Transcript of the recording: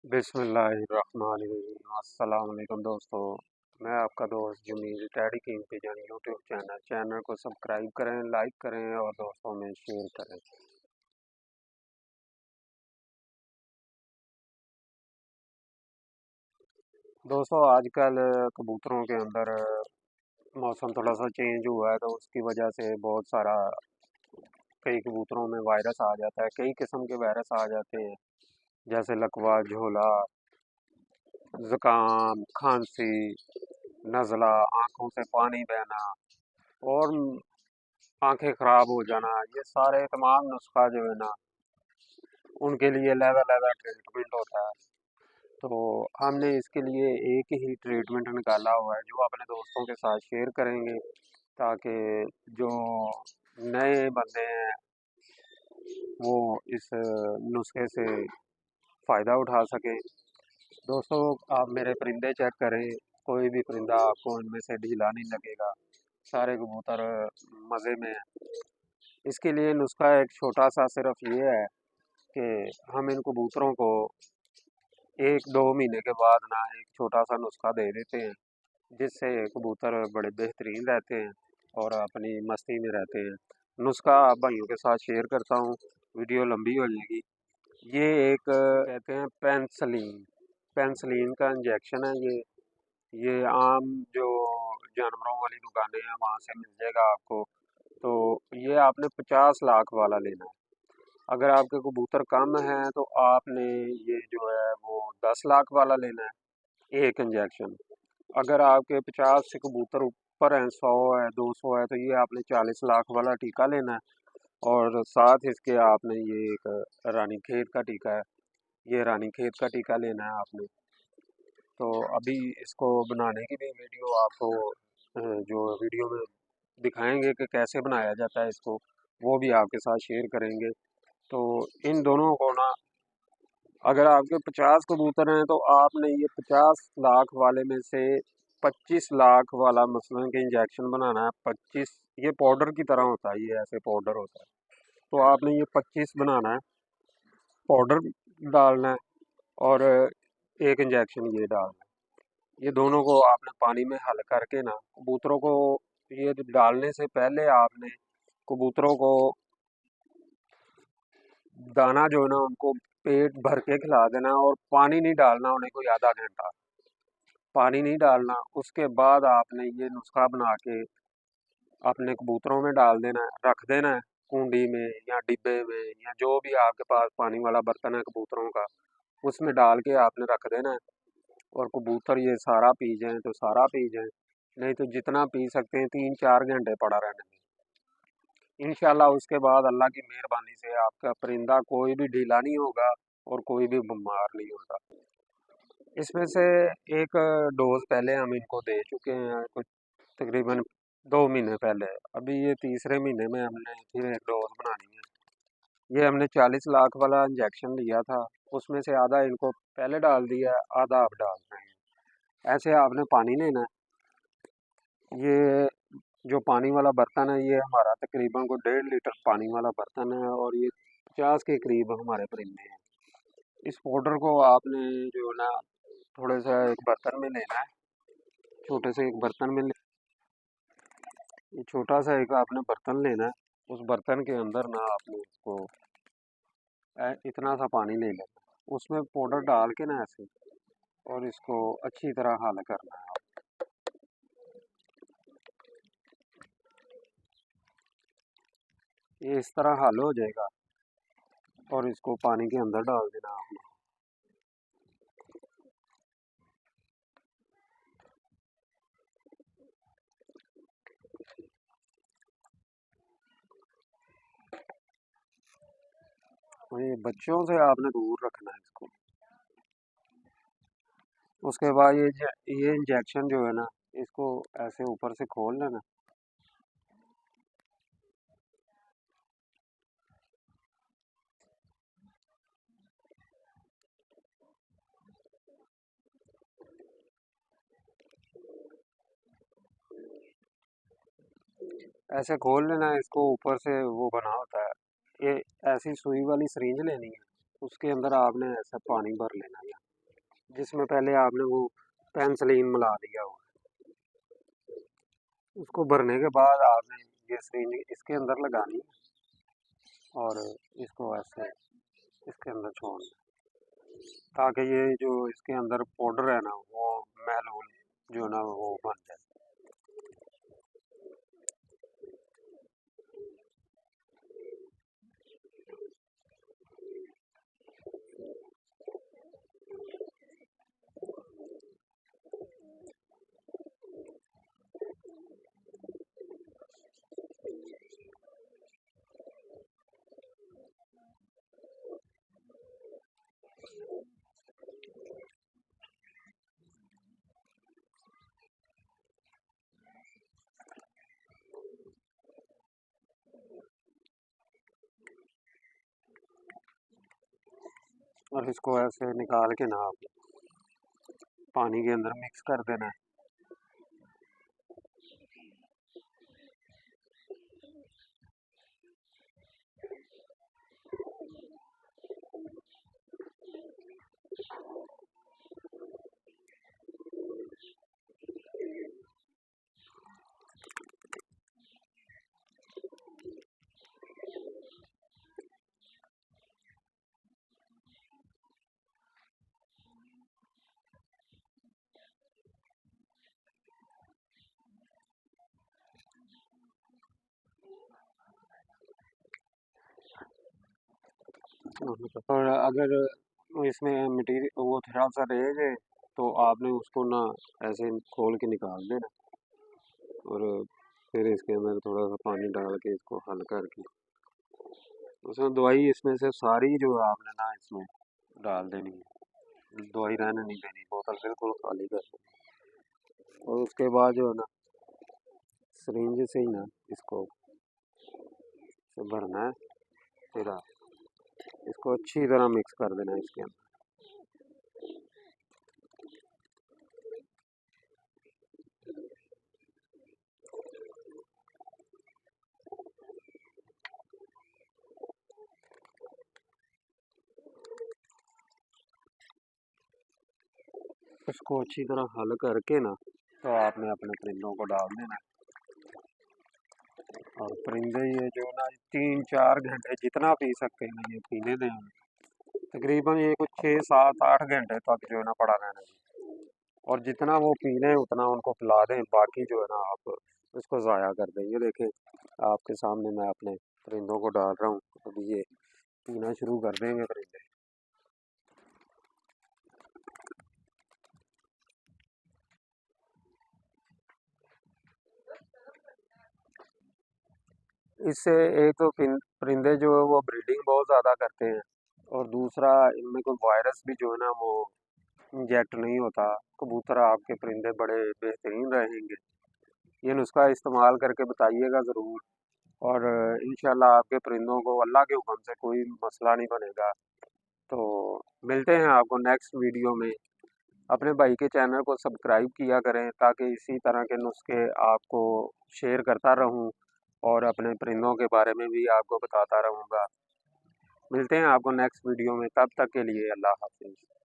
बिस्मिल्लाहिर्रहमानिर्रहीम। अस्सलाम वालेकुम दोस्तों। मैं आपका दोस्त Jameel teddy king pigeon YouTube channel को सब्सक्राइब करें, लाइक करें और दोस्तों में शेयर करें। दोस्तों आजकल कबूतरों के अंदर मौसम थोड़ा सा चेंज हुआ है, तो उसकी वजह से बहुत सारा कई कबूतरों में वायरस आ जाता है। कई किस्म के वायरस आ जाते हैं, जैसे लकवा, झोला, ज़ुकाम, खांसी, नज़ला, आंखों से पानी बहना और आंखें खराब हो जाना। ये सारे तमाम नुस्खा जो है ना, उनके लिए अलग अलग ट्रीटमेंट होता है। तो हमने इसके लिए एक ही ट्रीटमेंट निकाला हुआ है, जो अपने दोस्तों के साथ शेयर करेंगे, ताकि जो नए बंदे हैं वो इस नुस्खे से फ़ायदा उठा सकें। दोस्तों आप मेरे परिंदे चेक करें, कोई भी परिंदा आपको इनमें से ढीला नहीं लगेगा। सारे कबूतर मज़े में हैं। इसके लिए नुस्खा एक छोटा सा सिर्फ ये है कि हम इन कबूतरों को 1-2 महीने के बाद ना एक छोटा सा नुस्खा दे देते हैं, जिससे कबूतर बड़े बेहतरीन रहते हैं और अपनी मस्ती में रहते हैं। नुस्खा आप भाइयों के साथ शेयर करता हूँ, वीडियो लंबी हो जाएगी। ये एक कहते हैं पेंसिलीन। पेंसिलीन का इंजेक्शन है ये आम जो जानवरों वाली दुकानें हैं वहाँ से मिल जाएगा आपको। तो ये आपने 50 लाख वाला लेना है। अगर आपके कबूतर कम हैं तो आपने ये जो है वो 10 लाख वाला लेना है, एक इंजेक्शन। अगर आपके 50 से कबूतर ऊपर हैं, 100 है, 200 है, तो ये आपने 40 लाख वाला टीका लेना है। और साथ इसके आपने ये एक रानीखेत का टीका है, ये रानीखेत का टीका लेना है आपने। तो अभी इसको बनाने की भी वीडियो आपको जो वीडियो में दिखाएंगे कि कैसे बनाया जाता है इसको, वो भी आपके साथ शेयर करेंगे। तो इन दोनों को ना, अगर आपके 50 कबूतर हैं तो आपने ये 50 लाख वाले में से 25 लाख वाला मसलन के इंजेक्शन बनाना है। 25, ये पाउडर की तरह होता है, ये ऐसे पाउडर होता है। तो आपने ये 25 बनाना है, पाउडर डालना है और एक इंजेक्शन ये डालना है। ये दोनों को आपने पानी में हल करके ना कबूतरों को, ये डालने से पहले आपने कबूतरों को दाना जो है ना उनको पेट भर के खिला देना, और पानी नहीं डालना उन्हें कोई आधा घंटा, पानी नहीं डालना। उसके बाद आपने ये नुस्खा बना के अपने कबूतरों में डाल देना है, रख देना है कुंडी में या डिब्बे में, या जो भी आपके पास पानी वाला बर्तन है कबूतरों का, उसमें डाल के आपने रख देना है। और कबूतर ये सारा पी जाएं तो सारा पी जाएं, नहीं तो जितना पी सकते हैं 3-4 घंटे पड़ा रहने दें। इंशाल्लाह उसके बाद अल्लाह की मेहरबानी से आपका परिंदा कोई भी ढीला नहीं होगा और कोई भी बीमार नहीं होगा। इसमें से एक डोज पहले हम इनको दे चुके हैं, कुछ तकरीबन 2 महीने पहले। अभी ये तीसरे महीने में हमने फिर एक डोज बनानी है। ये हमने 40 लाख वाला इंजेक्शन लिया था, उसमें से आधा इनको पहले डाल दिया है, आधा अब डाल रहे हैं। ऐसे आपने पानी लेना है। ये जो पानी वाला बर्तन है, ये हमारा तकरीबन को 1.5 लीटर पानी वाला बर्तन है, और ये 50 के करीब हमारे परिंदे हैं। इस पाउडर को आपने जो है ना थोड़े सा एक बर्तन में लेना है, छोटे से एक बर्तन में ये छोटा सा एक आपने बर्तन लेना है। उस बर्तन के अंदर ना आपने इसको इतना सा पानी ले लेना है, उसमें पाउडर डाल के ना ऐसे, और इसको अच्छी तरह हल करना है। ये इस तरह हल हो जाएगा और इसको पानी के अंदर डाल देना आपने। और ये बच्चों से आपने दूर रखना है इसको। उसके बाद ये इंजेक्शन जो है ना, इसको ऐसे ऊपर से खोल लेना। ऐसे खोल लेना है इसको, ऊपर से वो बना होता है। ये ऐसी सुई वाली सिरिंज लेनी है, उसके अंदर आपने ऐसा पानी भर लेना है। जिसमें पहले आपने वो पेंसिलीन मिला दिया हो। उसको भरने के बाद आपने ये सिरिंज इसके अंदर लगानी और इसको ऐसे इसके अंदर छोड़ना, ताकि ये जो इसके अंदर पाउडर है ना वो महलूल जो ना वो बन जाए। और इसको ऐसे निकाल के ना आप पानी के अंदर मिक्स कर देना है। और अगर इसमें मटीरियल वो थोड़ा सा रह जाए तो आपने उसको ना ऐसे खोल के निकाल देना और फिर इसके अंदर थोड़ा सा पानी डाल के इसको हल करके उसमें दवाई इसमें से सारी जो है आपने ना इसमें डाल देनी है। दवाई रहने नहीं देनी, बोतल बिल्कुल खाली कर देनी और उसके बाद जो है ना सिरिंज से ही ना इसको भरना है। फिर इसको अच्छी तरह मिक्स कर देना है इसके अंदर। इसको अच्छी तरह हल करके ना तो आपने अपने परिंदों को डाल देना है। और परिंदे ये जो ना 3-4 घंटे जितना पी सकते हैं ना ये पीने दें हमें। तकरीबन ये कुछ 6-7-8 घंटे तक जो है ना पड़ा रहना चाहिए और जितना वो पी लें उतना उनको पिला दें, बाकी जो है ना आप उसको ज़ाया कर दें। ये देखें आपके सामने मैं अपने परिंदों को डाल रहा हूँ, अभी ये पीना शुरू कर देंगे परिंदे। इससे एक तो परिंदे जो है वो ब्रीडिंग बहुत ज़्यादा करते हैं और दूसरा इनमें कोई वायरस भी जो है ना वो इंजेक्ट नहीं होता। कबूतर आपके परिंदे बड़े बेहतरीन रहेंगे। ये नुस्खा इस्तेमाल करके बताइएगा ज़रूर और इंशाल्लाह आपके परिंदों को अल्लाह के हुक्म से कोई मसला नहीं बनेगा। तो मिलते हैं आपको नेक्स्ट वीडियो में। अपने भाई के चैनल को सब्सक्राइब किया करें ताकि इसी तरह के नुस्खे आपको शेयर करता रहूं और अपने परिंदों के बारे में भी आपको बताता रहूँगा। मिलते हैं आपको नेक्स्ट वीडियो में, तब तक के लिए अल्लाह हाफिज़।